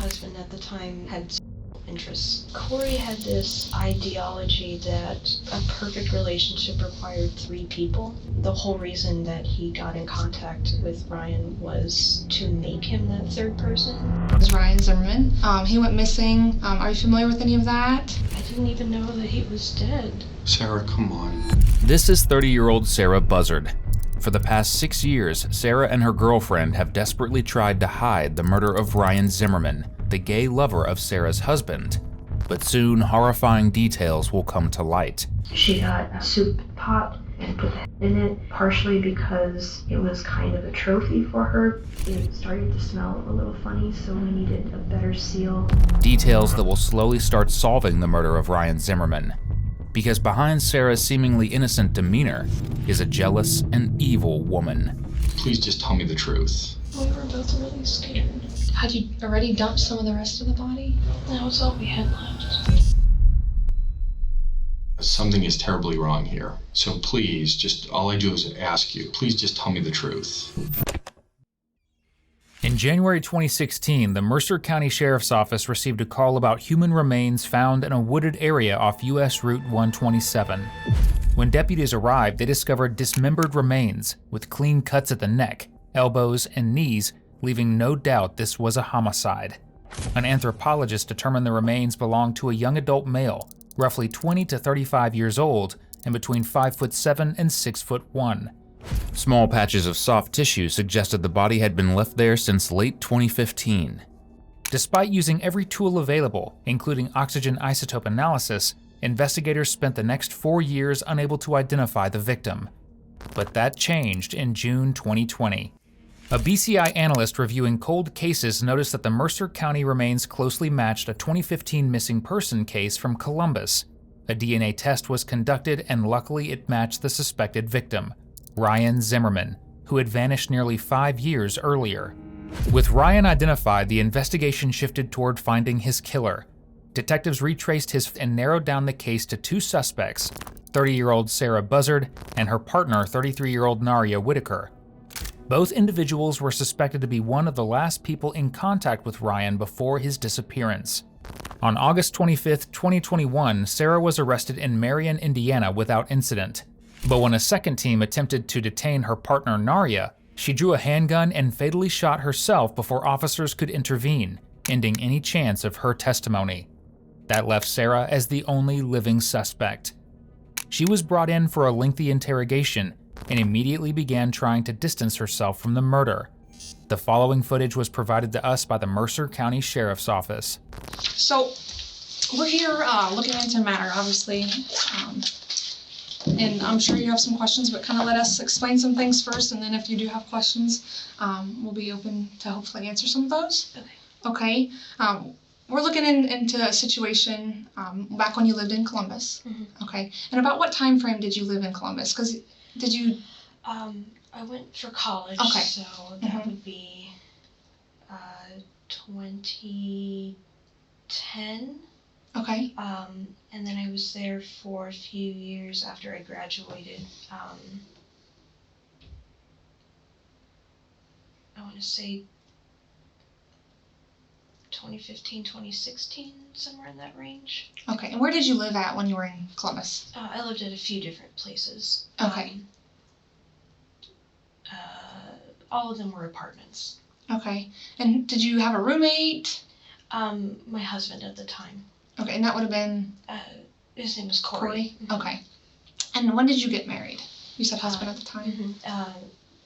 husband at the time had interests. Corey had this ideology that a perfect relationship required 3 people. The whole reason that he got in contact with Ryan was to make him that 3rd person. It was Ryan Zimmerman. He went missing. Are you familiar with any of that? I didn't even know that he was dead. Sarah, come on. This is 30-year-old Sarah Buzzard. For the past 6 years, Sarah and her girlfriend have desperately tried to hide the murder of Ryan Zimmerman, the gay lover of Sarah's husband. But soon, horrifying details will come to light. She got a soup pot and put the head in it, partially because it was kind of a trophy for her. It started to smell a little funny, so we needed a better seal. Details that will slowly start solving the murder of Ryan Zimmerman. Because behind Sarah's seemingly innocent demeanor is a jealous and evil woman. Please just tell me the truth. We were both really scared. Had you already dumped some of the rest of the body? That was all we had left. Something is terribly wrong here. So please, just all I do is ask you, please just tell me the truth. In January 2016, the Mercer County Sheriff's Office received a call about human remains found in a wooded area off U.S. Route 127. When deputies arrived, they discovered dismembered remains with clean cuts at the neck, elbows, and knees, leaving no doubt this was a homicide. An anthropologist determined the remains belonged to a young adult male, roughly 20 to 35 years old, and between 5'7" and 6'1". Small patches of soft tissue suggested the body had been left there since late 2015. Despite using every tool available, including oxygen isotope analysis, investigators spent the next 4 years unable to identify the victim. But that changed in June 2020. A BCI analyst reviewing cold cases noticed that the Mercer County remains closely matched a 2015 missing person case from Columbus. A DNA test was conducted and luckily it matched the suspected victim, Ryan Zimmerman, who had vanished nearly 5 years earlier. With Ryan identified, the investigation shifted toward finding his killer. Detectives retraced his and narrowed down the case to 2 suspects, 30-year-old Sarah Buzzard and her partner, 33-year-old Naria Whitaker. Both individuals were suspected to be one of the last people in contact with Ryan before his disappearance. On August 25, 2021, Sarah was arrested in Marion, Indiana without incident. But when a second team attempted to detain her partner Naria, she drew a handgun and fatally shot herself before officers could intervene, ending any chance of her testimony. That left Sarah as the only living suspect. She was brought in for a lengthy interrogation and immediately began trying to distance herself from the murder. The following footage was provided to us by the Mercer County Sheriff's Office. So, we're here looking into the matter, obviously. And I'm sure you have some questions, but kind of let us explain some things first, and then if you do have questions, we'll be open to hopefully answer some of those. Okay. We're looking into a situation back when you lived in Columbus. Mm-hmm. Okay. And about what time frame did you live in Columbus? Because did you? I went for college, Okay. so that would be 2010. Okay. And then I was there for a few years after I graduated. I want to say 2015, 2016, somewhere in that range. Okay. And where did you live at when you were in Columbus? I lived at a few different places. Okay. All of them were apartments. Okay. And did you have a roommate? My husband at the time. Okay. And that would have been? His name was Corey. Mm-hmm. Okay. And when did you get married? You said husband at the time? Mm-hmm.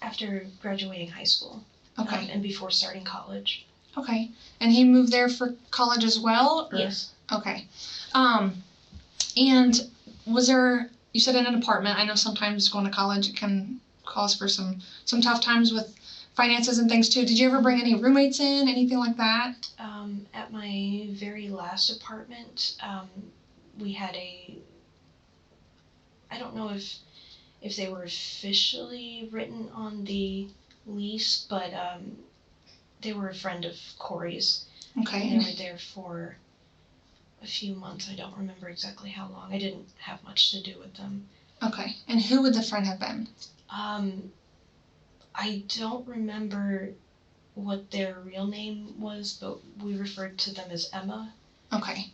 After graduating high school. Okay. And before starting college. Okay. And he moved there for college as well? Or? Yes. Okay. And was there, you said in an apartment, I know sometimes going to college it can cause for some tough times with finances and things too. Did you ever bring any roommates in, anything like that? At my very last apartment, we had I don't know if they were officially written on the lease, but they were a friend of Corey's. Okay. And they were there for a few months. I don't remember exactly how long. I didn't have much to do with them. Okay. And who would the friend have been? I don't remember what their real name was, but we referred to them as Emma. Okay.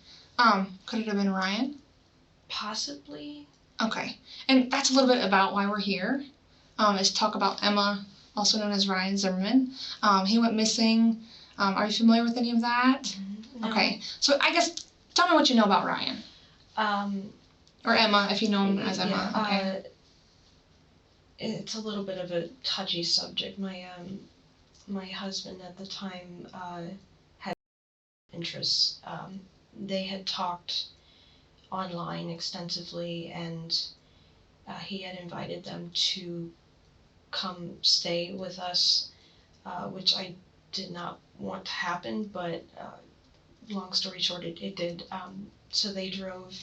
Could it have been Ryan? Possibly. Okay. And that's a little bit about why we're here, is to talk about Emma, also known as Ryan Zimmerman. He went missing. Are you familiar with any of that? No. Okay. So I guess, tell me what you know about Ryan. Or Emma, if you know him as Emma. Okay. It's a little bit of a touchy subject. My husband at the time had interests. They had talked online extensively, and he had invited them to come stay with us, which I did not want to happen, but long story short, it did. So they drove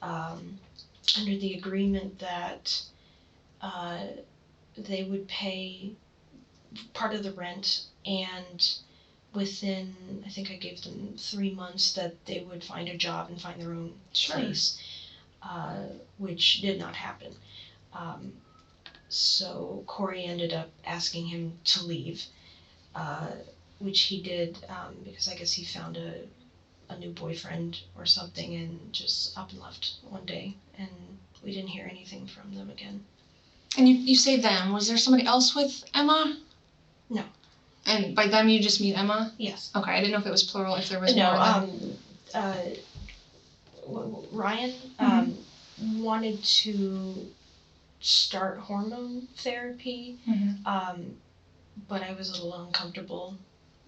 under the agreement that they would pay part of the rent, and within, I think I gave them 3 months, that they would find a job and find their own place, which did not happen. So Corey ended up asking him to leave, which he did, because I guess he found a new boyfriend or something, and just up and left one day, and we didn't hear anything from them again. And you say them. Was there somebody else with Emma? No. And by them you just mean Emma? Yes. Okay, I didn't know if it was plural, if there was No, more than... Ryan wanted to start hormone therapy, but I was a little uncomfortable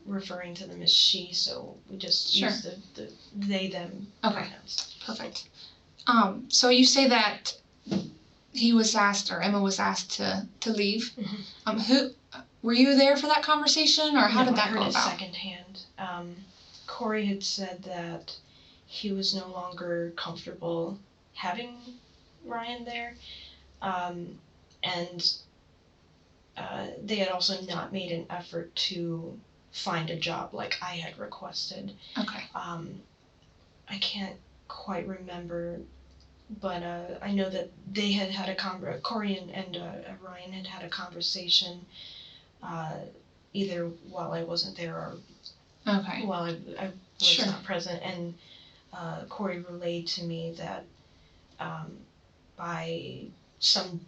referring to them as she, so we just used the they, them pronouns. Perfect. So you say that he was asked, or Emma was asked to leave. Who were you there for that conversation, or how did that go about? I heard it secondhand. Corey had said that he was no longer comfortable having Ryan there, and they had also not made an effort to find a job like I had requested. Okay. I can't quite remember, but I know that they had had a Corey and Ryan had a conversation, either while I wasn't there or while I was not present, and Corey relayed to me that by some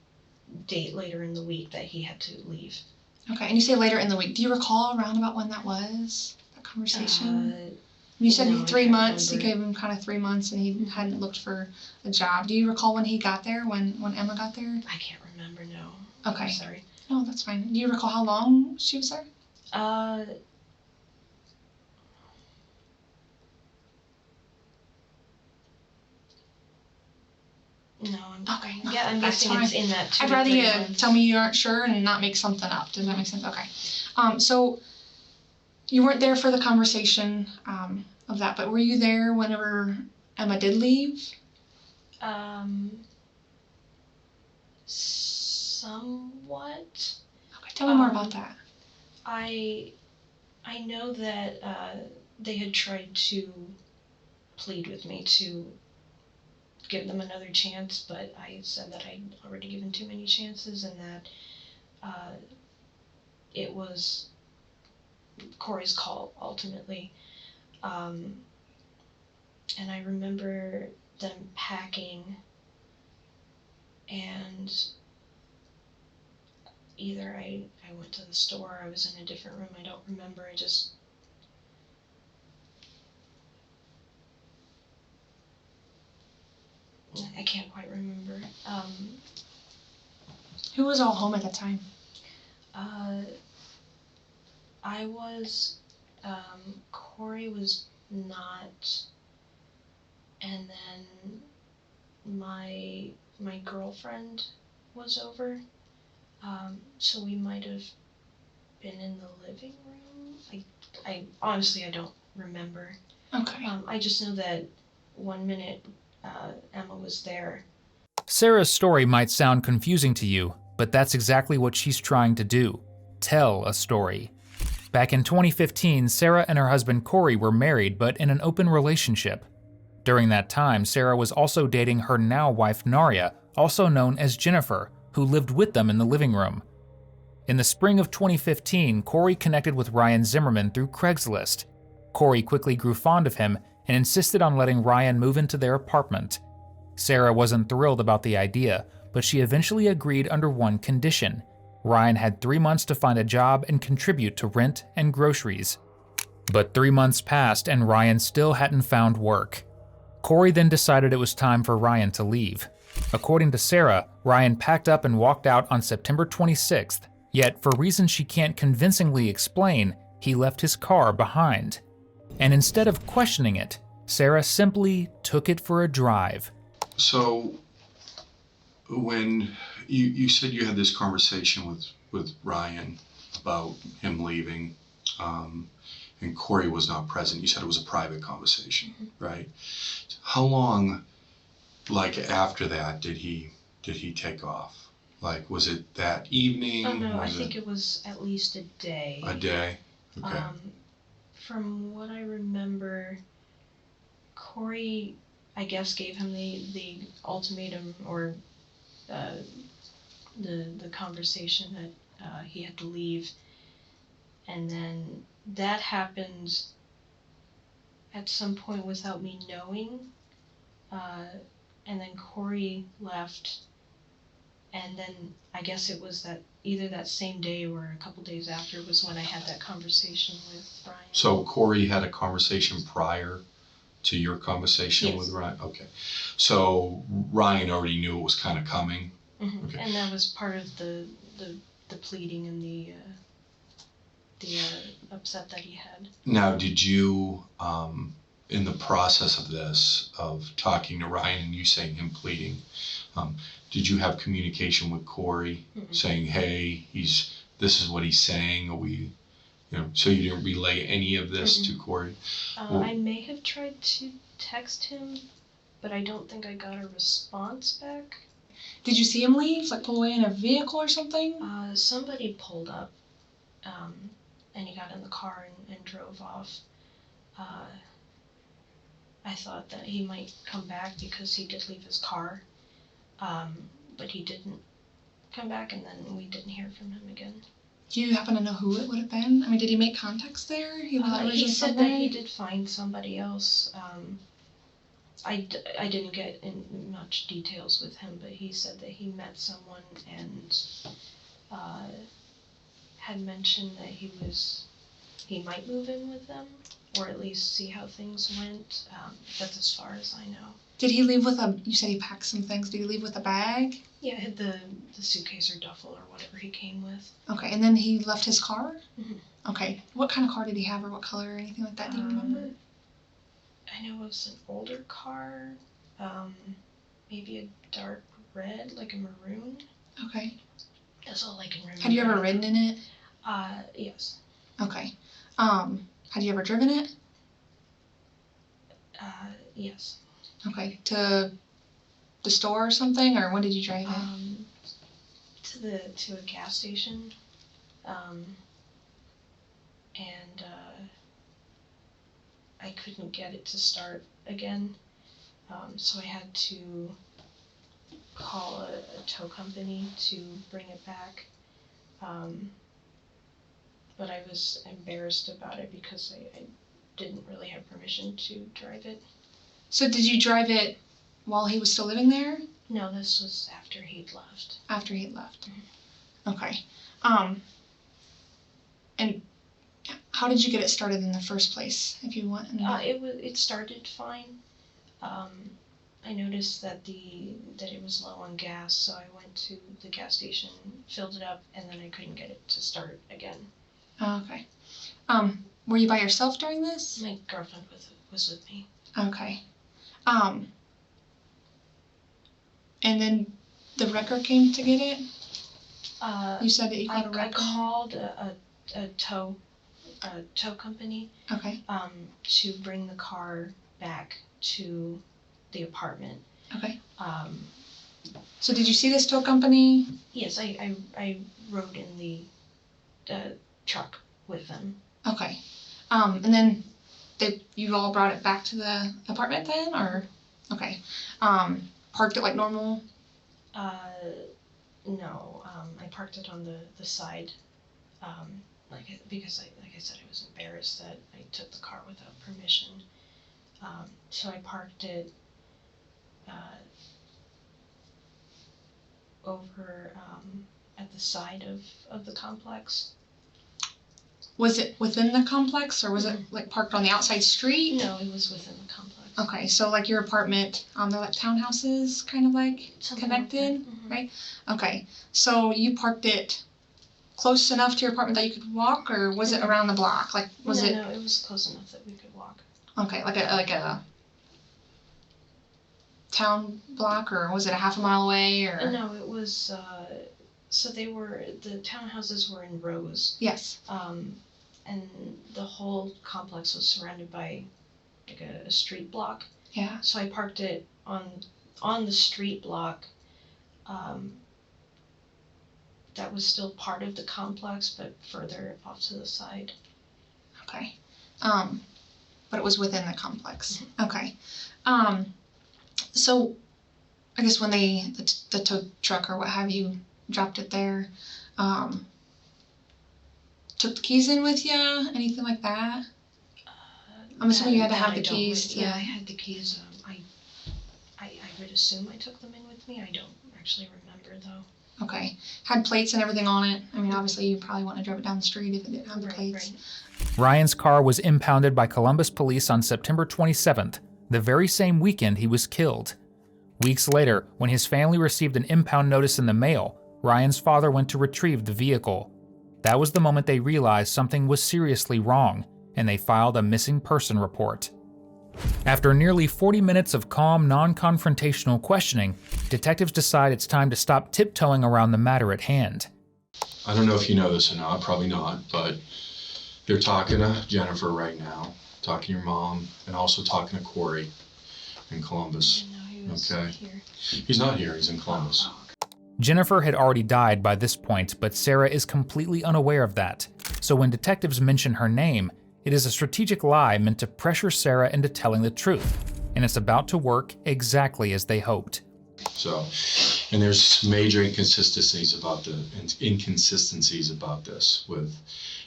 date later in the week that he had to leave. Okay, and you say later in the week. Do you recall around about when that was, that conversation? You said no, 3 months. Remember. You gave him kind of 3 months, and he hadn't looked for a job. Do you recall when he got there, when Emma got there? I can't remember, no. Okay. I'm sorry. No, that's fine. Do you recall how long she was there? No, Okay. Yeah, I'm That's guessing fine. it's in that 2 I'd to rather 3 you months. tell me you aren't sure and not make something up. Does that make sense? Okay. So you weren't there for the conversation of that, but were you there whenever Emma did leave? Somewhat. Okay, tell me more about that. I know that they had tried to plead with me to give them another chance, but I said that I'd already given too many chances, and that it was Corey's call ultimately. And I remember them packing, and either I went to the store, I was in a different room, I don't remember, I can't quite remember. Who was all home at that time? I was, Corey was not, and then my girlfriend was over, so we might have been in the living room. I honestly, I don't remember. Okay. I just know that 1 minute Emma was there. Sarah's story might sound confusing to you, but that's exactly what she's trying to do. Tell a story. Back in 2015, Sarah and her husband Corey were married, but in an open relationship. During that time, Sarah was also dating her now wife Naria, also known as Jennifer, who lived with them in the living room. In the spring of 2015, Corey connected with Ryan Zimmerman through Craigslist. Corey quickly grew fond of him and insisted on letting Ryan move into their apartment. Sarah wasn't thrilled about the idea, but she eventually agreed under one condition. Ryan had 3 months to find a job and contribute to rent and groceries. But 3 months passed and Ryan still hadn't found work. Corey then decided it was time for Ryan to leave. According to Sarah, Ryan packed up and walked out on September 26th, yet for reasons she can't convincingly explain, he left his car behind. And instead of questioning it, Sarah simply took it for a drive. So, when you said you had this conversation with Ryan about him leaving, and Corey was not present, you said it was a private conversation, right? How long, like, after that did he take off? Like, was it that evening? Oh no, I think it was at least a day. A day? Okay. From what I remember, Corey, I guess, gave him the ultimatum, or the conversation that he had to leave, and then that happened at some point without me knowing, and then Corey left, and then I guess it was that either that same day or a couple days after was when I had that conversation with Brian. So Corey had a conversation prior to your conversation Yes. with Ryan? Okay. So Ryan already knew it was kind of coming? Mm-hmm. Okay. And that was part of the pleading and the upset that he had. Now, did you, in the process of this, of talking to Ryan and you saying him pleading, did you have communication with Corey saying, hey, this is what he's saying, or so you didn't relay any of this to Corey? I may have tried to text him, but I don't think I got a response back. Did you see him leave? Like pull away in a vehicle or something? Somebody pulled up, and he got in the car and drove off. I thought that he might come back because he did leave his car, but he didn't come back, and then we didn't hear from him again. Do you happen to know who it would have been? I mean, did he make contacts there? He said that he did find somebody else. I didn't get in much details with him, but he said that he met someone and had mentioned that he might move in with them, or at least see how things went. That's as far as I know. Did he leave with you said he packed some things. Did he leave with a bag? Yeah, I had the suitcase or duffel or whatever he came with. Okay, and then he left his car? Mm-hmm. Okay. What kind of car did he have, or what color or anything like that? Do you remember? I know it was an older car, maybe a dark red, like a maroon. Okay. That's all I can remember. Had you ever ridden in it? Yes. Okay. Had you ever driven it? Yes. Okay. To the store or something, or when did you drive it? To a gas station, and I couldn't get it to start again, so I had to call a tow company to bring it back, but I was embarrassed about it because I didn't really have permission to drive it. So did you drive it while he was still living there? No, this was after he'd left. After he'd left. Mm-hmm. Okay. And how did you get it started in the first place? If you want. It started fine. I noticed that it was low on gas, so I went to the gas station, filled it up, and then I couldn't get it to start again. Oh, okay. Were you by yourself during this? My girlfriend was with me. Okay. And then the wrecker came to get it? You said that you called a wrecker? I called a tow company. Okay. To bring the car back to the apartment. Okay. So did you see this tow company? Yes, I rode in the truck with them. Okay. And then you all brought it back to the apartment then, or? Okay. Parked it like normal? No, I parked it on the side, because like I said, I was embarrassed that I took the car without permission. So I parked it over at the side of the complex. Was it within the complex, or was it like parked on the outside street? No, it was within the complex. Okay, so like your apartment, they're like townhouses, kind of like Something connected, like that. right? Okay, so you parked it close enough to your apartment that you could walk, or was it around the block? Like, was it? No, it was close enough that we could walk. Okay, like a town block, or was it a half a mile away, or? No, it was. So the townhouses were in rows. Yes. And the whole complex was surrounded by like a street block. Yeah. So I parked it on the street block. That was still part of the complex, but further off to the side. Okay. But it was within the complex. Okay. So I guess when the tow truck or what have you dropped it there, took the keys in with you? Anything like that? I'm assuming you had to have the keys. Yeah, I had the keys. I would assume I took them in with me. I don't actually remember though. Okay. Had plates and everything on it. I mean, obviously you probably wouldn't have drove it down the street if it didn't have the plates. Right. Ryan's car was impounded by Columbus police on September 27th, the very same weekend he was killed. Weeks later, when his family received an impound notice in the mail, Ryan's father went to retrieve the vehicle. That was the moment they realized something was seriously wrong, and they filed a missing person report. After nearly 40 minutes of calm, non-confrontational questioning, detectives decide it's time to stop tiptoeing around the matter at hand. I don't know if you know this or not, probably not, but they're talking to Jennifer right now, talking to your mom, and also talking to Corey in Columbus. No, he was Okay. here. He's not here, he's in Columbus. Jennifer had already died by this point, but Sarah is completely unaware of that. So when detectives mention her name, it is a strategic lie meant to pressure Sarah into telling the truth, and it's about to work exactly as they hoped. So, and there's major inconsistencies about this with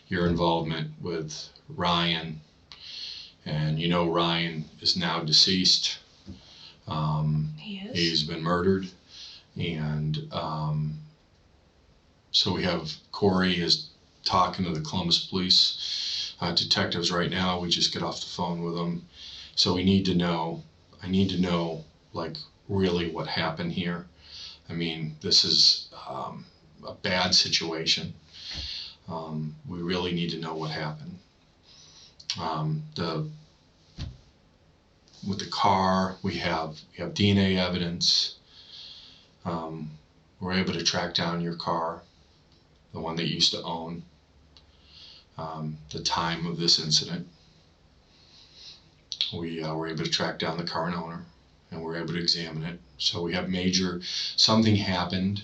your involvement with Ryan, and you know Ryan is now deceased. He is? He's been murdered, and so we have Corey is talking to the Columbus police detectives right now. We just get off the phone with them, so I need to know like really what happened here. I mean, this is a bad situation. We really need to know what happened. With the car, we have DNA evidence. We're able to track down your car, the one that you used to own, the time of this incident. We were able to track down the current owner, and we're able to examine it. So we have something happened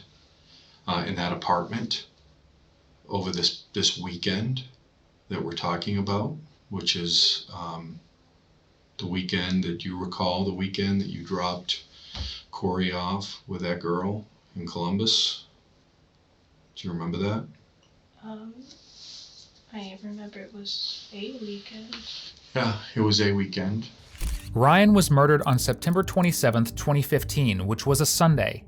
in that apartment over this weekend that we're talking about, which is the weekend that you recall, the weekend that you dropped Corey off with that girl in Columbus. Do you remember that? I remember it was a weekend. Yeah, it was a weekend. Ryan was murdered on September 27th, 2015, which was a Sunday.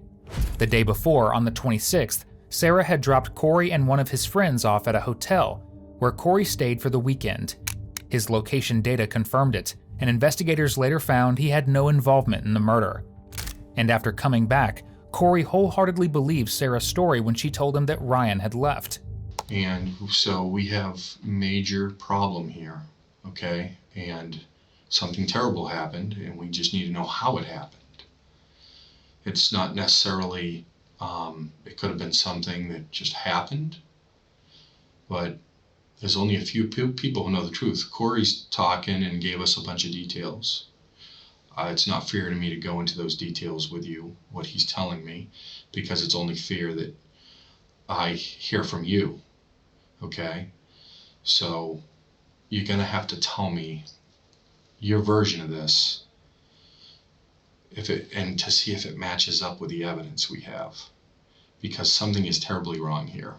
The day before, on the 26th, Sarah had dropped Corey and one of his friends off at a hotel, where Corey stayed for the weekend. His location data confirmed it, and investigators later found he had no involvement in the murder. And after coming back, Corey wholeheartedly believed Sarah's story when she told him that Ryan had left. And so we have major problem here, okay? And something terrible happened, and we just need to know how it happened. It's not necessarily, it could have been something that just happened, but there's only a few people who know the truth. Corey's talking and gave us a bunch of details. It's not fair to me to go into those details with you, what he's telling me, because it's only fair that I hear from you, okay? So you're gonna have to tell me your version of this, and to see if it matches up with the evidence we have. because something is terribly wrong here.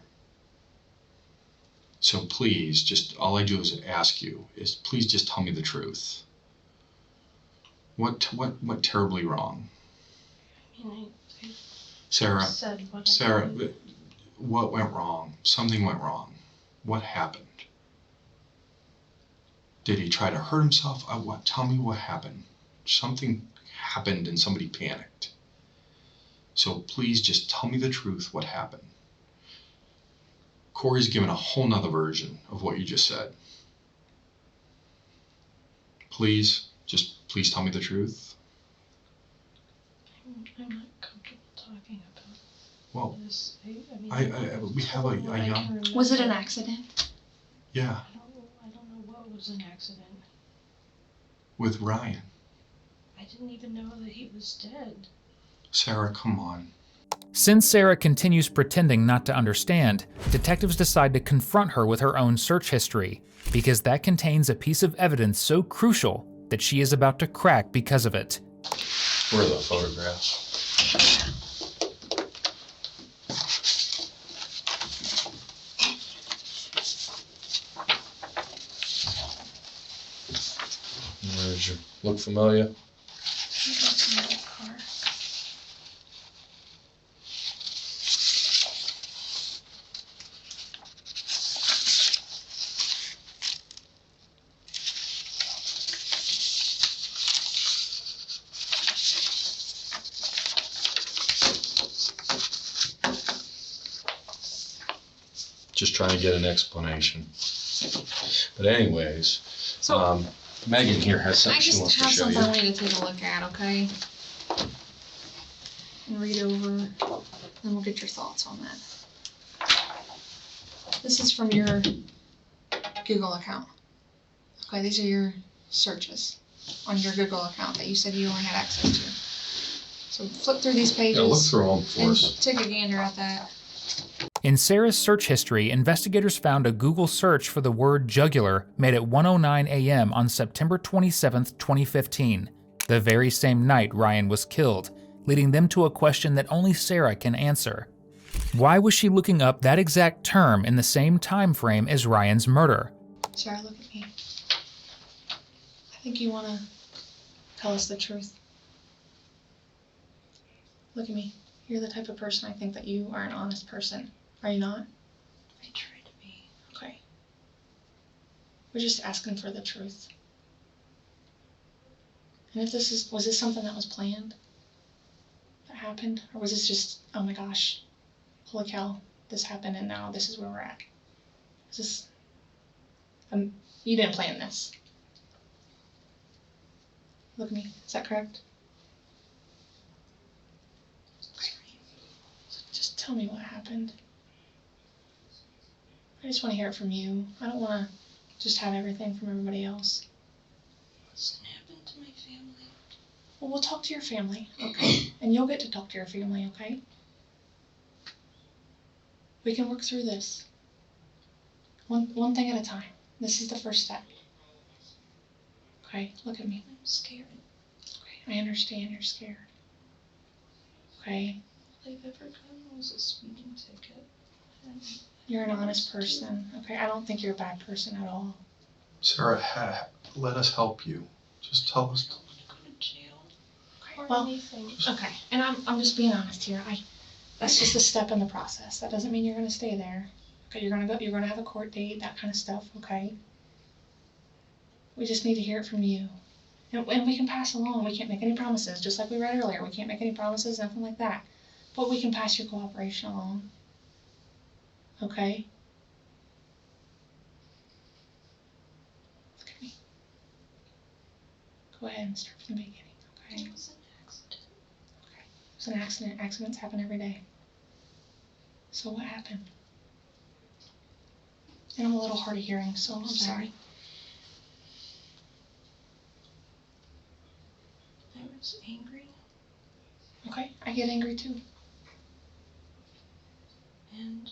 So please, just all I do is ask you is please just tell me the truth. What terribly wrong? I mean, I Sarah, said what I Sarah, did. what went wrong? Something went wrong. What happened? Did he try to hurt himself? What? Tell me what happened. Something happened and somebody panicked. So please just tell me the truth. What happened? Corey's given a whole nother version of what you just said. Please please tell me the truth. I'm not comfortable talking about Well, this. I mean, we have a young. Was it an accident? Yeah, I don't know what was an accident. with Ryan. I didn't even know that he was dead. Sarah, come on. Since Sarah continues pretending not to understand, detectives decide to confront her with her own search history, because that contains a piece of evidence so crucial that she is about to crack because of it. Where are the photographs? Where's your look familiar? That's in the car. Just trying to get an explanation. But anyways, So Megan here has I something she just wants to have show something I you. want you to take a look at, okay? And read over, and we'll get your thoughts on that. This is from your Google account. Okay, these are your searches on your Google account that you said you only had access to. So flip through these pages. Yeah, look through them for and us. take a gander at that. In Sarah's search history, investigators found a Google search for the word jugular made at 1:09 a.m. on September 27, 2015, the very same night Ryan was killed, leading them to a question that only Sarah can answer. Why was she looking up that exact term in the same time frame as Ryan's murder? Sarah, look at me. I think you want to tell us the truth. Look at me. You're the type of person I think that you are an honest person. Are you not? I tried to be. Okay. We're just asking for the truth. And if was this something that was planned? That happened? Or was this just, oh my gosh, holy cow, this happened and now this is where we're at? Is this, you didn't plan this. Look at me, is that correct? Okay. Just tell me what happened. I just want to hear it from you. I don't want to just have everything from everybody else. What's gonna happen to my family? Well, we'll talk to your family, okay? And you'll get to talk to your family, okay? We can work through this. One thing at a time. This is the first step. Okay, look at me. I'm scared. Okay, I understand you're scared. Okay? All I've ever gotten was a speeding ticket. And You're an honest person, okay? I don't think you're a bad person at all. Sarah, let us help you. Just tell us. I don't want to go to jail Okay, or well, anything. okay, and I'm just being honest here. That's just a step in the process. That doesn't mean you're gonna stay there. Okay, you're gonna have a court date, that kind of stuff, okay? We just need to hear it from you. And we can pass along, we can't make any promises, just like we read earlier. We can't make any promises, nothing like that. But we can pass your cooperation along. Okay? Look at me. Go ahead and start from the beginning, okay? It was an accident. Okay. It was an accident. Accidents happen every day. So what happened? And I'm a little hard of hearing, so I'm sorry. I was angry Okay, I get angry too. and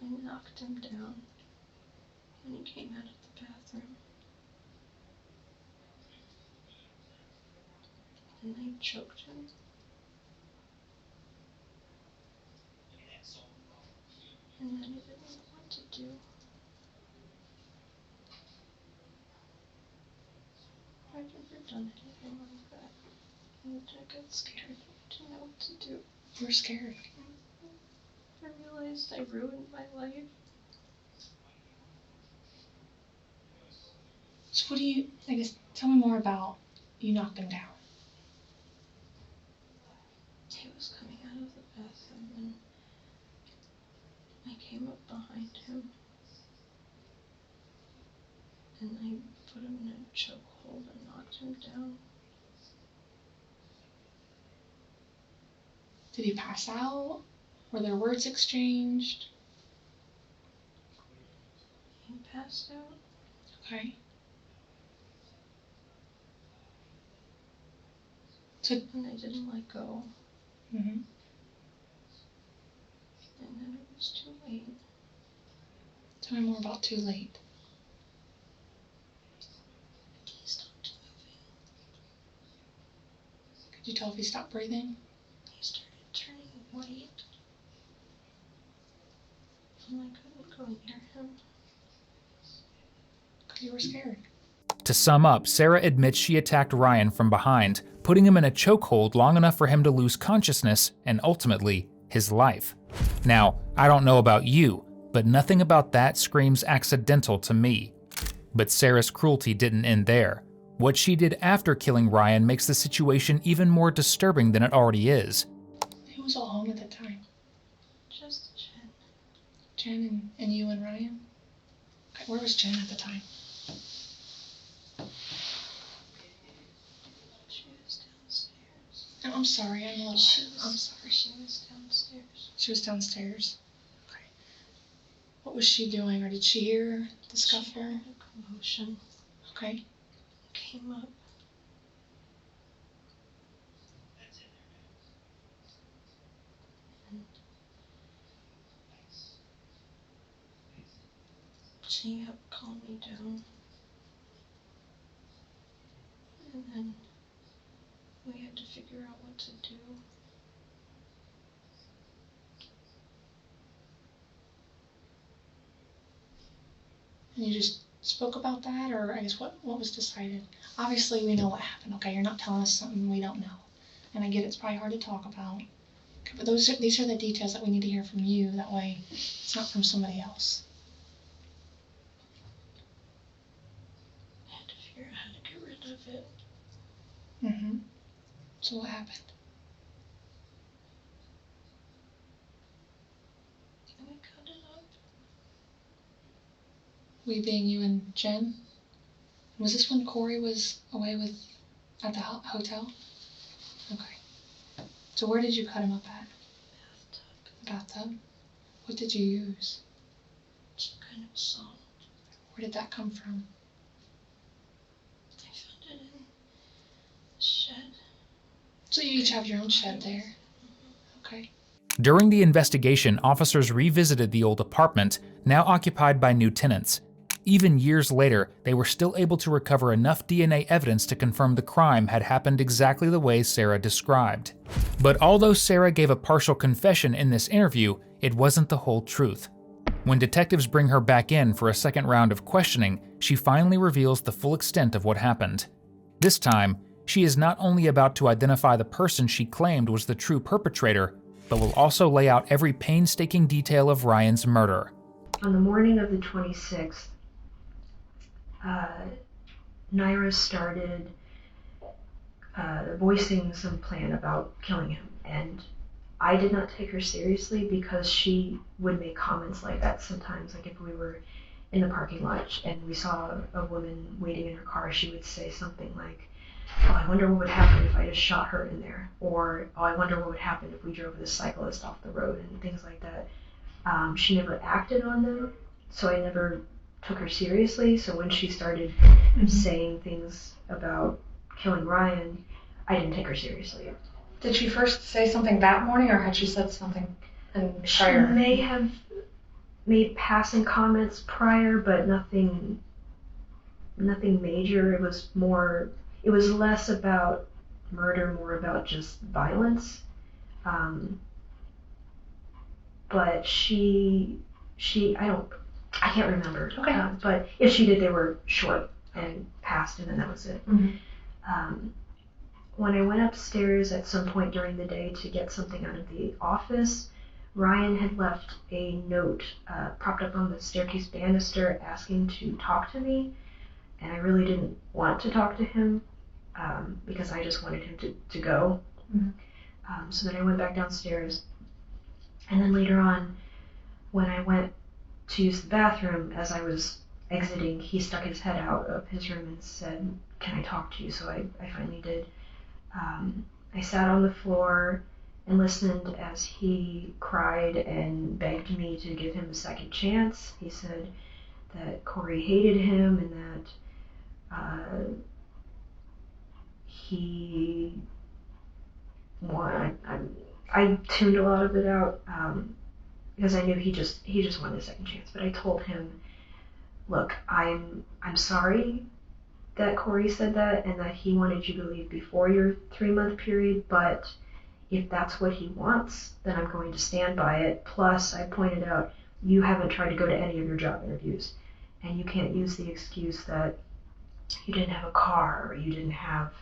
I knocked him down when he came out of the bathroom. And I choked him. And then I didn't know what to do. I've never done anything like that. And I got scared. I didn't know what to do. You were scared. I realized I ruined my life. So what do you, I guess, tell me more about you knocked him down. He was coming out of the bathroom and I came up behind him. And I put him in a chokehold and knocked him down. Did he pass out? Were there words exchanged? He passed out. Okay. So, And I didn't let go. mm-hmm. And then it was too late. Tell me more about too late. He stopped moving. Could you tell if he stopped breathing? He started turning white. And I couldn't go near him. Because you were scared. To sum up, Sarah admits she attacked Ryan from behind, putting him in a chokehold long enough for him to lose consciousness and ultimately his life. Now, I don't know about you, but nothing about that screams accidental to me. But Sarah's cruelty didn't end there. What she did after killing Ryan makes the situation even more disturbing than it already is. Who was all home at the time? Just Jen. Jen and you and Ryan? Okay, where was Jen at the time? She was downstairs. Oh, I'm sorry, I'm sorry. She was downstairs. She was downstairs. Okay. What was she doing, or did she hear the She scuffle? heard a commotion. Okay. Came up. And she helped calm me down. And then we had to figure out what to do. And you just spoke about that, or I guess what was decided? Obviously, we know what happened, okay? You're not telling us something we don't know. And I get it's probably hard to talk about. Okay, but these are the details that we need to hear from you. That way, it's not from somebody else. I had to figure out how to get rid of it. Mm-hmm. So what happened? And we cut it up. We being you and Jen? Was this when Corey was away at the hotel? Okay. So where did you cut him up at? Bathtub? What did you use? Some kind of salt. Where did that come from? I found it in the shed. So you each have your own shed there? Okay. During the investigation, officers revisited the old apartment, now occupied by new tenants. Even years later, they were still able to recover enough DNA evidence to confirm the crime had happened exactly the way Sarah described. But although Sarah gave a partial confession in this interview, it wasn't the whole truth. When detectives bring her back in for a second round of questioning, she finally reveals the full extent of what happened. This time, she is not only about to identify the person she claimed was the true perpetrator, but will also lay out every painstaking detail of Ryan's murder. On the morning of the 26th, Naira started voicing some plan about killing him, and I did not take her seriously because she would make comments like that sometimes. Like if we were in the parking lot and we saw a woman waiting in her car, she would say something like, "Oh, I wonder what would happen if I just shot her in there," or "Oh, I wonder what would happen if we drove this cyclist off the road," and things like that. She never acted on them, so I never took her seriously. So when she started saying things about killing Ryan, I didn't take her seriously. Did she first say something that morning, or had she said something prior? She may have made passing comments prior, but nothing major. It was less about murder more about just violence. But I can't remember. Okay. But if she did, they were short and passed, and then that was it. Mm-hmm. When I went upstairs at some point during the day to get something out of the office, Ryan had left a note propped up on the staircase banister asking to talk to me, and I really didn't want to talk to him because I just wanted him to go. Mm-hmm. So then I went back downstairs, and then later on, when I went to use the bathroom, as I was exiting, he stuck his head out of his room and said, "Can I talk to you?" So I finally did. I sat on the floor and listened as he cried and begged me to give him a second chance. He said that Corey hated him and that he wanted. I tuned a lot of it out because I knew he just wanted a second chance. But I told him, "Look, I'm sorry that Corey said that and that he wanted you to leave before your 3-month period, but if that's what he wants, then I'm going to stand by it. Plus, I pointed out, you haven't tried to go to any of your job interviews, and you can't use the excuse that you didn't have a car or you didn't have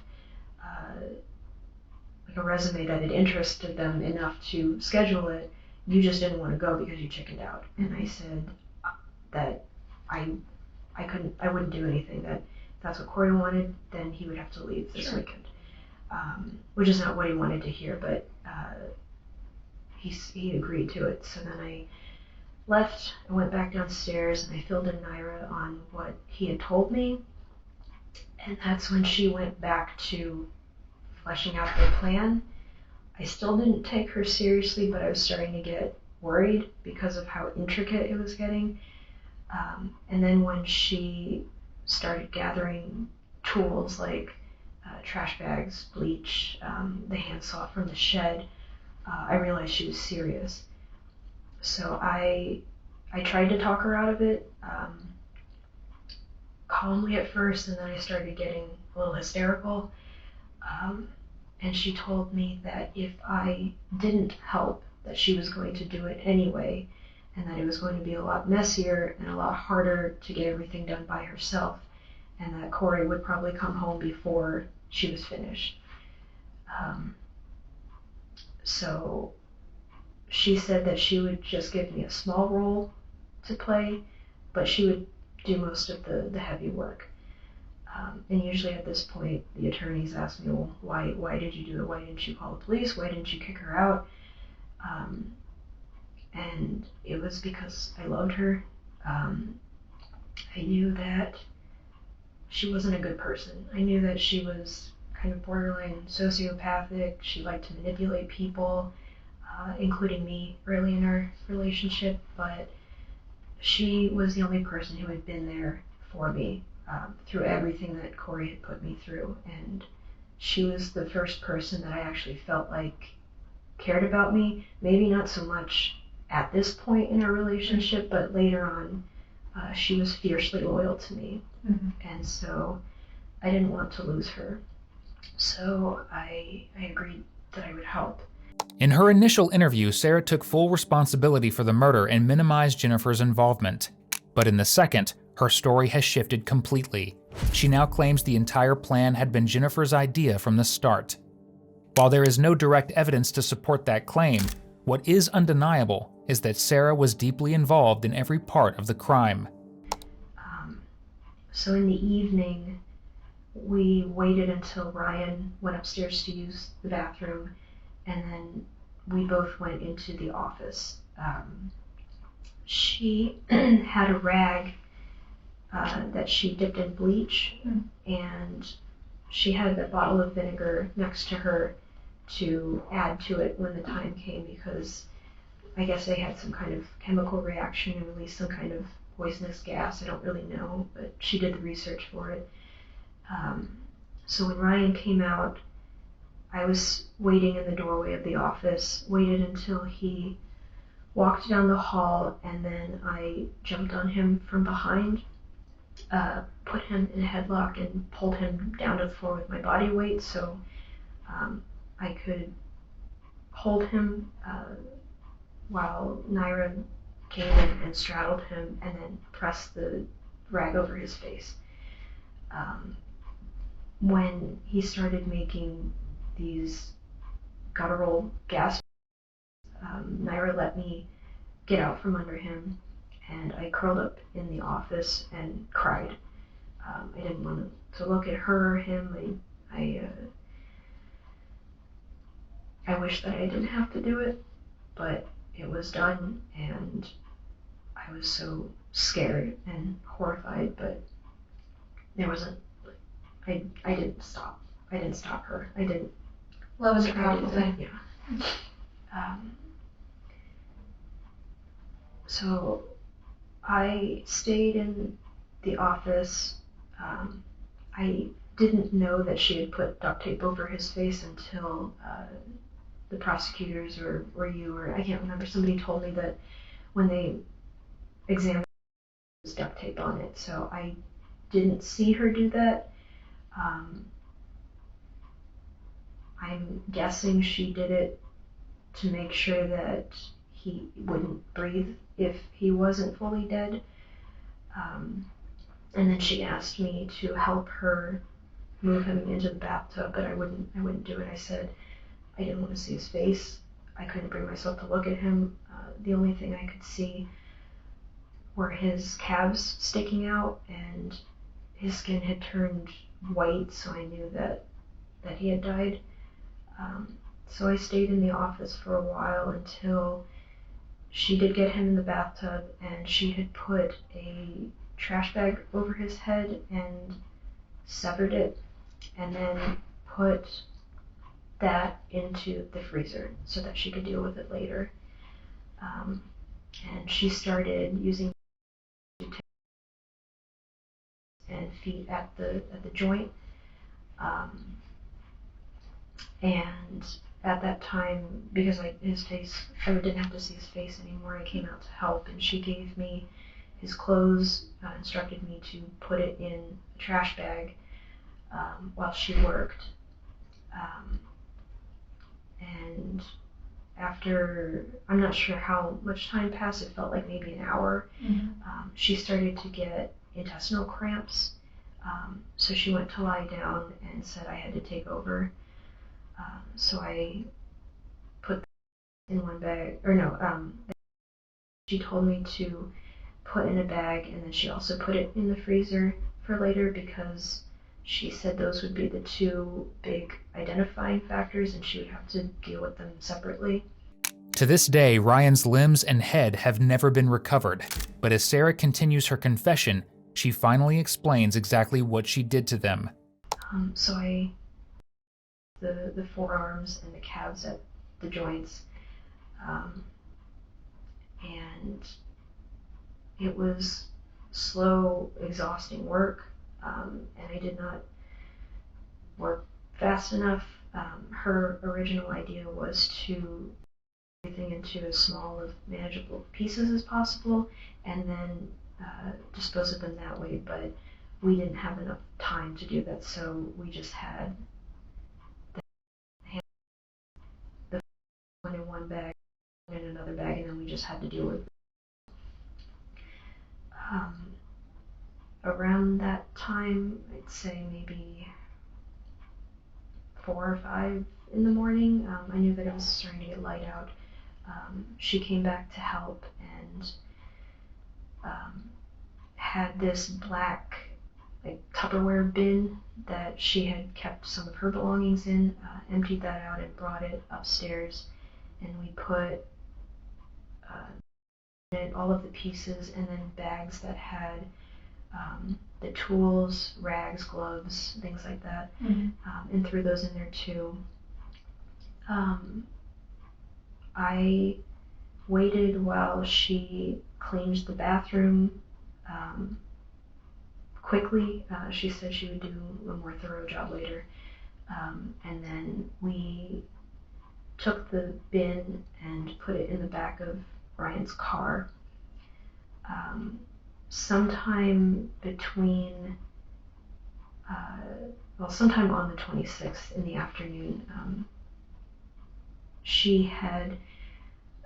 like a resume that had interested them enough to schedule it. You just didn't want to go because you chickened out." And I said that I wouldn't do anything, that if that's what Corey wanted, then he would have to leave this weekend. Which is not what he wanted to hear, but he agreed to it. So then I left and went back downstairs and I filled in Naira on what he had told me. And that's when she went back to fleshing out their plan. I still didn't take her seriously, but I was starting to get worried because of how intricate it was getting. And then when she started gathering tools like trash bags, bleach, the handsaw from the shed, I realized she was serious. So I tried to talk her out of it, calmly at first, and then I started getting a little hysterical. And she told me that if I didn't help, that she was going to do it anyway, and that it was going to be a lot messier and a lot harder to get everything done by herself, and that Corey would probably come home before she was finished. So she said that she would just give me a small role to play, but she would do most of the heavy work. And usually at this point, the attorneys ask me, "Well, why did you do it? Why didn't you call the police? Why didn't you kick her out?" And it was because I loved her. I knew that she wasn't a good person. I knew that she was kind of borderline sociopathic. She liked to manipulate people, including me early in our relationship, but she was the only person who had been there for me through everything that Corey had put me through. And she was the first person that I actually felt like cared about me. Maybe not so much at this point in our relationship, but later on, she was fiercely loyal to me. Mm-hmm. And so I didn't want to lose her. So I agreed that I would help. In her initial interview, Sarah took full responsibility for the murder and minimized Jennifer's involvement. But in the second, her story has shifted completely. She now claims the entire plan had been Jennifer's idea from the start. While there is no direct evidence to support that claim, what is undeniable is that Sarah was deeply involved in every part of the crime. So in the evening, we waited until Ryan went upstairs to use the bathroom, and then we both went into the office. She had a rag that she dipped in bleach, and she had a bottle of vinegar next to her to add to it when the time came, because I guess they had some kind of chemical reaction and released some kind of poisonous gas. I don't really know, but she did the research for it. So when Ryan came out, I was waiting in the doorway of the office, waited until he walked down the hall, and then I jumped on him from behind, put him in a headlock and pulled him down to the floor with my body weight, so I could hold him while Naira came in and straddled him and then pressed the rag over his face. When he started making these guttural gasps, Naira let me get out from under him, and I curled up in the office and cried. I didn't want to look at her or him. I wish that I didn't have to do it, but it was done, and I was so scared and horrified, but there wasn't, I didn't stop. I didn't stop her. I didn't. What was a try to powerful do that. thing? Yeah. So I stayed in the office. I didn't know that she had put duct tape over his face until the prosecutors or you, or I can't remember, somebody told me that when they examined, there was duct tape on it. So I didn't see her do that. I'm guessing she did it to make sure that he wouldn't breathe if he wasn't fully dead. And then she asked me to help her move him into the bathtub, but I wouldn't do it. I said I didn't want to see his face. I couldn't bring myself to look at him. The only thing I could see were his calves sticking out, and his skin had turned white, so I knew that he had died. So I stayed in the office for a while until she did get him in the bathtub, and she had put a trash bag over his head and severed it, and then put that into the freezer so that she could deal with it later. And she started using and feet at the joint. And at that time, because I didn't have to see his face anymore, I came out to help, and she gave me his clothes, instructed me to put it in a trash bag while she worked. And after, I'm not sure how much time passed, it felt like maybe an hour, she started to get intestinal cramps. So she went to lie down and said I had to take over. So I put in one bag, she told me to put in a bag, and then she also put it in the freezer for later because she said those would be the two big identifying factors and she would have to deal with them separately. To this day, Ryan's limbs and head have never been recovered, but as Sarah continues her confession, she finally explains exactly what she did to them. So I the forearms and the calves at the joints, and it was slow, exhausting work, and I did not work fast enough. Her original idea was to put everything into as small of manageable pieces as possible and then dispose of them that way, but we didn't have enough time to do that, so we just had the one in one bag, one in another bag, and then we just had to deal with it. Around that time, I'd say maybe 4 or 5 in the morning, I knew that it was starting to get light out. She came back to help and had this black Tupperware bin that she had kept some of her belongings in, emptied that out and brought it upstairs, and we put in all of the pieces and then bags that had the tools, rags, gloves, things like that, and threw those in there too. I waited while she cleaned the bathroom quickly. She said she would do a more thorough job later. And then we took the bin and put it in the back of Ryan's car. Sometime between sometime on the 26th in the afternoon, she had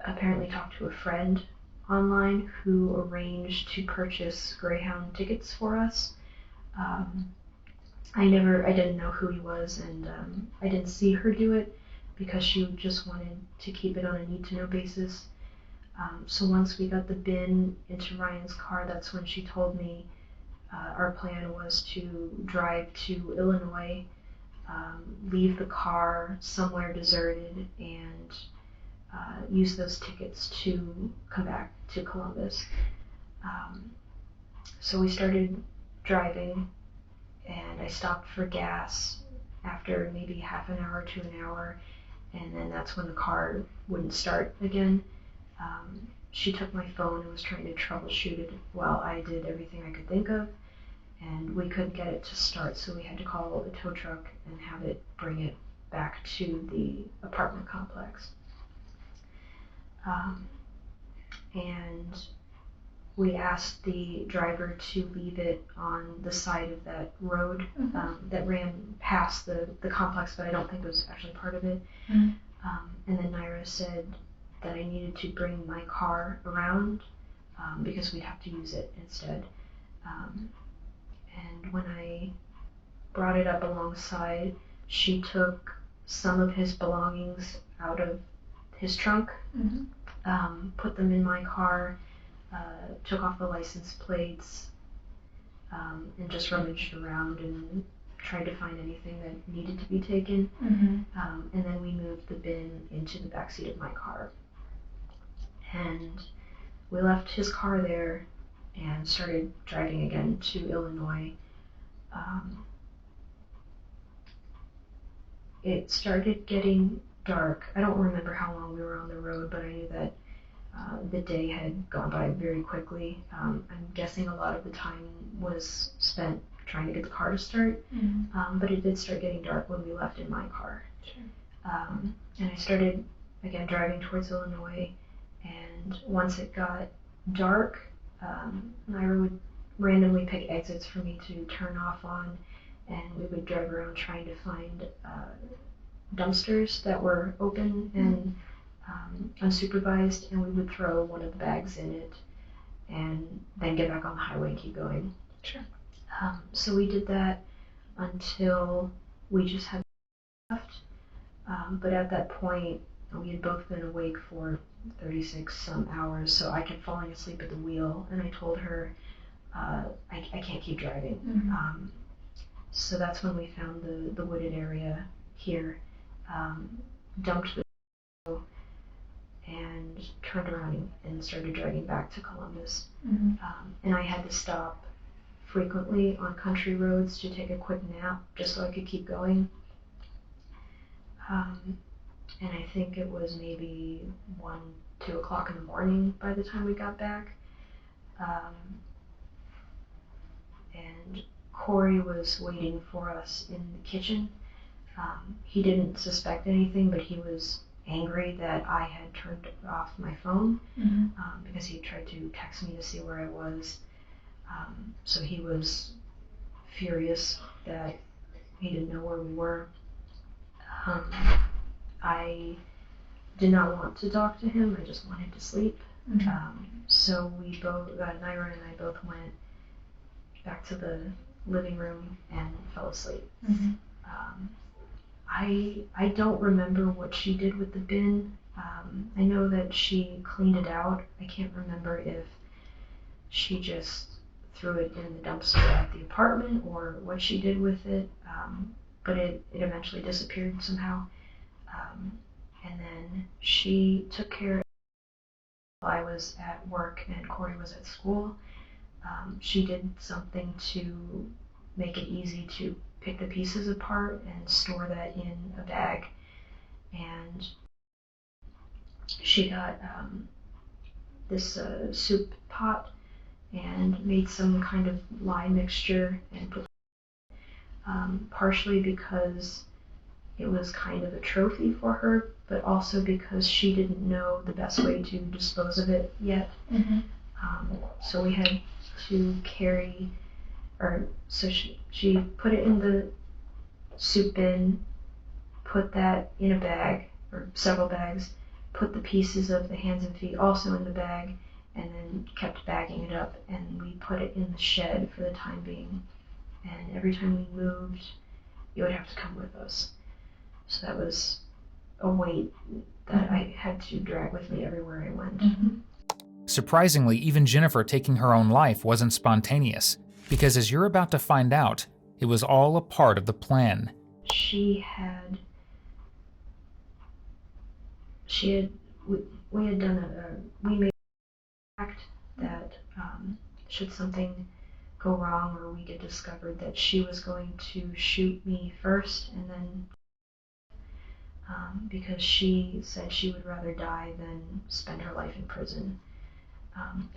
apparently talked to a friend online who arranged to purchase Greyhound tickets for us. I didn't know who he was, and I didn't see her do it because she just wanted to keep it on a need-to-know basis. So once we got the bin into Ryan's car, that's when she told me our plan was to drive to Illinois, leave the car somewhere deserted, and use those tickets to come back to Columbus. So we started driving, and I stopped for gas after maybe half an hour to an hour, and then that's when the car wouldn't start again. She took my phone and was trying to troubleshoot it while I did everything I could think of, and we couldn't get it to start, so we had to call a tow truck and have it bring it back to the apartment complex. And we asked the driver to leave it on the side of that road that ran past the complex, but I don't think it was actually part of it. And then Naira said that I needed to bring my car around because we'd have to use it instead. And when I brought it up alongside, she took some of his belongings out of his trunk, put them in my car, took off the license plates, and just rummaged around and tried to find anything that needed to be taken. And then we moved the bin into the backseat of my car. And we left his car there and started driving again to Illinois. It started getting dark. I don't remember how long we were on the road, but I knew that the day had gone by very quickly. I'm guessing a lot of the time was spent trying to get the car to start, but it did start getting dark when we left in my car. And I started again driving towards Illinois, and once it got dark, Naira would randomly pick exits for me to turn off on, and we would drive around trying to find dumpsters that were open and unsupervised, and we would throw one of the bags in it and then get back on the highway and keep going. So we did that until we just had left, but at that point we had both been awake for 36 some hours, so I kept falling asleep at the wheel, and I told her I can't keep driving. So that's when we found the wooded area here, dumped the and turned around and started driving back to Columbus. And I had to stop frequently on country roads to take a quick nap just so I could keep going. And I think it was maybe 1, 2 o'clock in the morning by the time we got back. And Corey was waiting for us in the kitchen. He didn't suspect anything, but he was angry that I had turned off my phone because he tried to text me to see where I was. So he was furious that he didn't know where we were. I did not want to talk to him. I just wanted to sleep. So we both, Naira and I both went back to the living room and fell asleep. I don't remember what she did with the bin. I know that she cleaned it out. I can't remember if she just threw it in the dumpster at the apartment or what she did with it, but it eventually disappeared somehow. And then she took care of it while I was at work and Corey was at school. She did something to make it easy to pick the pieces apart and store that in a bag. And she got this soup pot and made some kind of lye mixture and put partially because it was kind of a trophy for her, but also because she didn't know the best way to dispose of it yet. So we had to carry So she put it in the soup bin, put that in a bag, or several bags, put the pieces of the hands and feet also in the bag, and then kept bagging it up, and we put it in the shed for the time being. And every time we moved, it would have to come with us. So that was a weight that I had to drag with me everywhere I went. Surprisingly, even Jennifer taking her own life wasn't spontaneous, because as you're about to find out, it was all a part of the plan. We had done we made a pact that should something go wrong or we get discovered, that she was going to shoot me first, and then because she said she would rather die than spend her life in prison,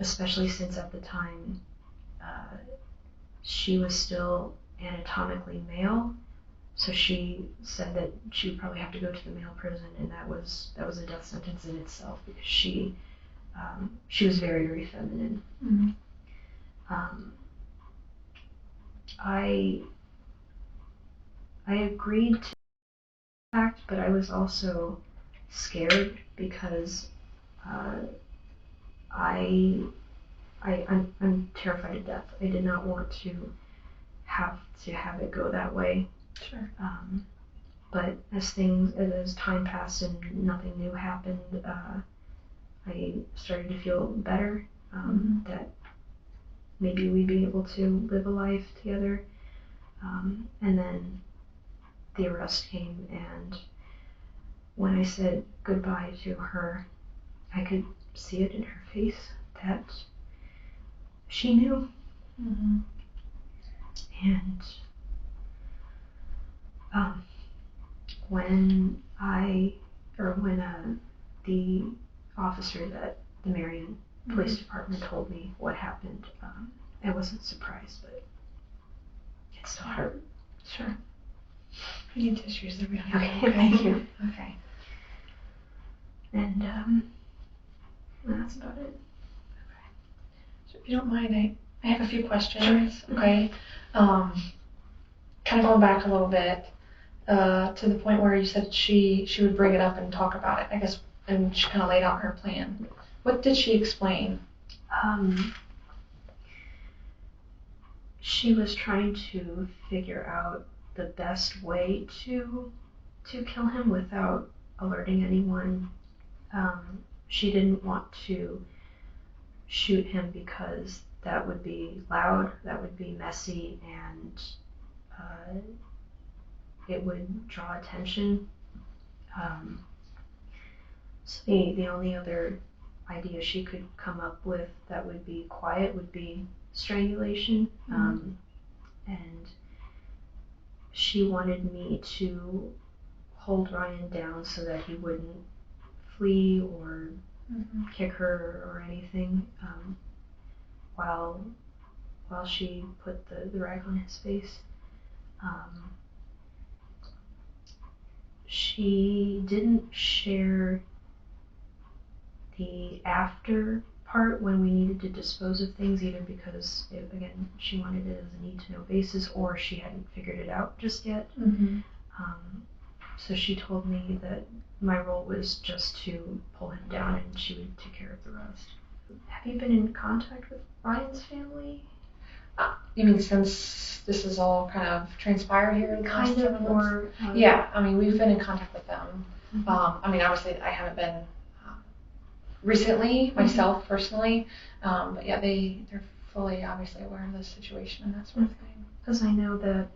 especially since at the time she was still anatomically male. So she said that she would probably have to go to the male prison, and that was a death sentence in itself, because she was very, very feminine. I agreed to the pact, but I was also scared because I'm terrified of death. I did not want to have it go that way. Sure. But as time passed and nothing new happened, I started to feel better, that maybe we'd be able to live a life together. And then the arrest came, and when I said goodbye to her, I could see it in her face that she knew. And when the officer at the Marion Police Department told me what happened, I wasn't surprised, but it still hurt. Sure. I need tissues. They're behind. Okay, thank you. Okay. And that's about it. So if you don't mind, I have a few questions. Sure. Okay. Kind of going back a little bit to the point where you said she would bring it up and talk about it, I guess, and she kind of laid out her plan. What did she explain? She was trying to figure out the best way to kill him without alerting anyone. She didn't want to shoot him because that would be loud, that would be messy, and it would draw attention. So the only other idea she could come up with that would be quiet would be strangulation. And she wanted me to hold Ryan down so that he wouldn't flee or kick her or anything, while she put the rag on his face. She didn't share the after part when we needed to dispose of things, either because, again, she wanted it as a need-to-know basis, or she hadn't figured it out just yet. So she told me that my role was just to pull him down and she would take care of the rest. Have you been in contact with Ryan's family? You mean since this is all kind of transpired here in the last 7 months? Or yeah, I mean, we've been in contact with them. I mean, obviously, I haven't been recently myself personally, but yeah, they're fully obviously aware of the situation and that sort of thing. Because I know that,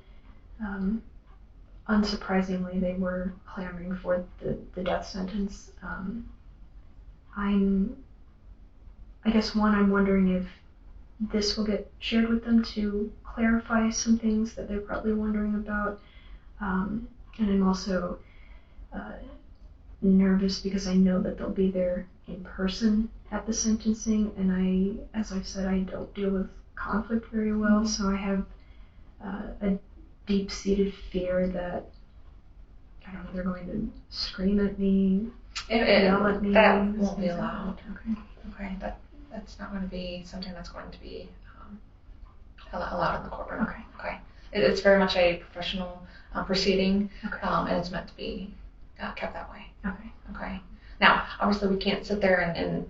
unsurprisingly, they were clamoring for the death sentence. I guess I'm wondering if this will get shared with them to clarify some things that they're probably wondering about. And I'm also nervous because I know that they'll be there in person at the sentencing, and as I've said, I don't deal with conflict very well, so I have a deep-seated fear that, I don't know, they're going to scream at me, yell at me. That won't be allowed. Okay. Okay, that's not going to be something that's going to be allowed in the courtroom. Okay. Okay. It's very much a professional proceeding, Okay. and it's meant to be kept that way. Okay. Okay. Now, obviously, we can't sit there and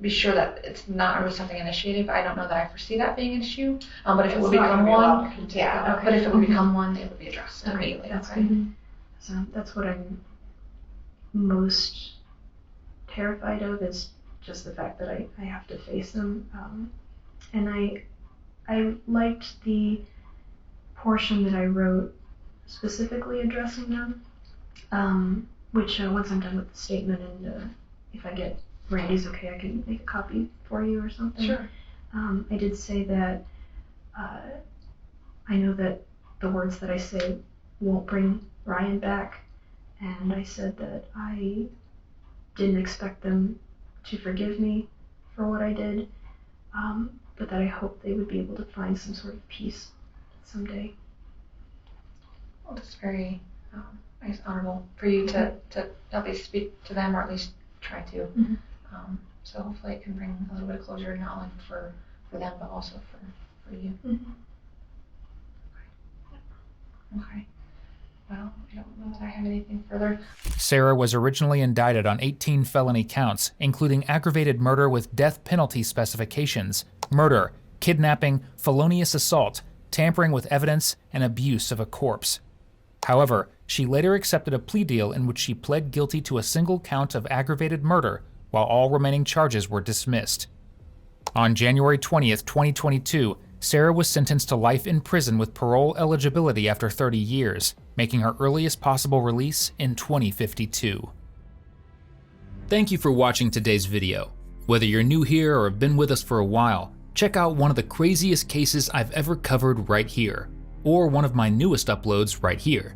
be sure that it's not really something initiated. I don't know that I foresee that being an issue. But if it would become one, yeah. Okay. But if it would become one, it would be addressed Okay, immediately. that's Okay. good. So that's what I'm most terrified of, is just the fact that I have to face them. And I liked the portion that I wrote specifically addressing them, which once I'm done with the statement, and if I get Randy's okay, I can make a copy for you or something. Sure. I did say that I know that the words that I say won't bring Ryan back, and I said that I didn't expect them to forgive me for what I did, but that I hope they would be able to find some sort of peace someday. Well, it's very nice, honorable for you to at least speak to them, or at least try to. Mhm. So hopefully it can bring a little bit of closure, not only for them, but also for you. Mm-hmm. Okay. Well, I don't know that I have anything further. Sarah was originally indicted on 18 felony counts, including aggravated murder with death penalty specifications, murder, kidnapping, felonious assault, tampering with evidence, and abuse of a corpse. However, she later accepted a plea deal in which she pled guilty to a single count of aggravated murder, while all remaining charges were dismissed. On January 20th, 2022, Sarah was sentenced to life in prison with parole eligibility after 30 years, making her earliest possible release in 2052. Thank you for watching today's video. Whether you're new here or have been with us for a while, check out one of the craziest cases I've ever covered right here, or one of my newest uploads right here.